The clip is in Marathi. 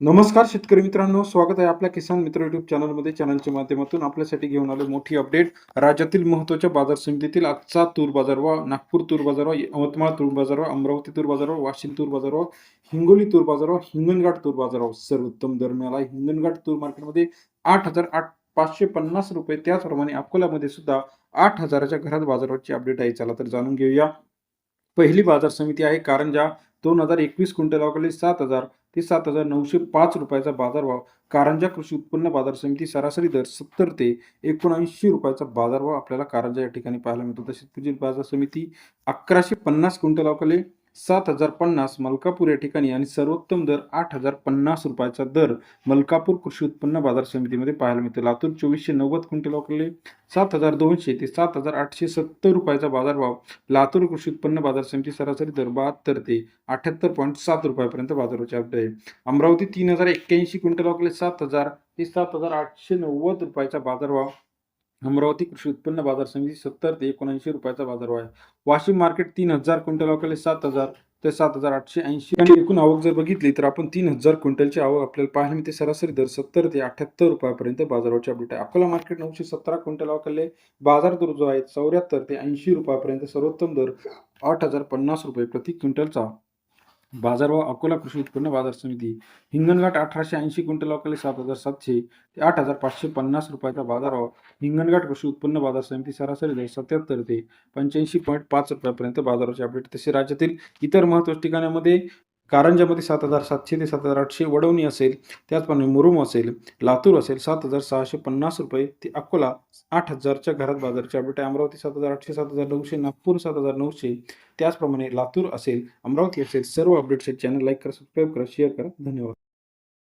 नमस्कार शेतकरी मित्रांनो, स्वागत आहे आपल्या किसान मित्र युट्यूब चॅनलमध्ये. चॅनलच्या माध्यमातून आपल्यासाठी घेऊन आलो मोठी अपडेट. राज्यातील महत्त्वाच्या बाजार समितीतील आजचा तूर बाजारभाव, नागपूर तूर बाजारभाव, यवतमाळ तूर बाजारभाव, अमरावती तूर बाजारभाव, वाशिम तूर बाजारभाव, हिंगोली तूर बाजारभाव, हिंगणघाट तूर बाजारभाव सर्वोत्तम दर मिळाला. हिंगणघाट तूर मार्केटमध्ये 8,550 रुपये. त्याचप्रमाणे अकोल्यामध्ये सुद्धा 8,000च्या घरात बाजाराची अपडेट आहे. चला तर जाणून घेऊया. पहिली बाजार समिती आहे कारंजा. 2021 क्विंटल 7,000 ते 7,905 रुपयाचा बाजारभाव. कारंजा कृषी उत्पन्न बाजार समिती सरासरी दर 70 ते 79 रुपयाचा बाजारभाव आपल्याला कारंजा या ठिकाणी पाहायला मिळतो. तसेच पुढील बाजार समिती 1150 क्विंटल 7,050 मलकापूर या ठिकाणी आणि सर्वोत्तम दर 8,050 रुपयाचा दर मलकापूर कृषी उत्पन्न बाजार समितीमध्ये पाहायला मिळतो. लातूर 2490 क्विंटल 7,200 ते 7,870 रुपयाचा बाजारभाव. लातूर कृषी उत्पन्न बाजार समिती सरासरी दर 72 ते 78.7 रुपयापर्यंत बाजाराची अपडेट आहे. अमरावती 3,081 क्विंटल 7,000 ते 7,890 रुपयाचा बाजारभाव. अमरावती कृषी उत्पन्न बाजार समिती 70 ते 79 रुपयाचा बाजारभाव आहे. वाशिम मार्केट 3,000 क्विंटल 7,000 ते 7,880 आणि एकूण आवक जर बघितली तर आपण 3,000 क्विंटलची आवक आपल्याला पाहायला मिळते. सरासरी दर 70 ते 78 रुपयापर्यंत बाजाराची अपडेट आहे. अकोला मार्केट 917 क्विंटल बाजार दर जो आहे 74 ते 80 रुपयापर्यंत. सर्वोत्तम दर 8,050 रुपये प्रति क्विंटलचा बाजारभाव. अकोला कृषी उत्पन्न बाजार समिती. हिंगणघाट 1880 क्विंटल 7,700 ते 8,550 रुपयाचा बाजारभाव. हिंगणघाट कृषी उत्पन्न बाजार समिती सरासरी दर 77 ते 85.5 रुपयापर्यंत बाजाराची अपडेट. तसे राज्यातील इतर महत्त्वाच्या ठिकाणामध्ये कारंजामध्ये 7,700 ते 7,800, वडवणी असेल, त्याचप्रमाणे मुरुम असेल, लातूर असेल 7,650 रुपये ते अकोला 8,000च्या घरात बाजाराची अपडेट आहे. अमरावती 7,800, 7,900, नागपूर 7,900, त्याचप्रमाणे लातूर असेल, अमरावती असेल. सर्व अपडेट्सचे चॅनल लाईक करा, सबस्क्राईब करा, शेअर करा. धन्यवाद.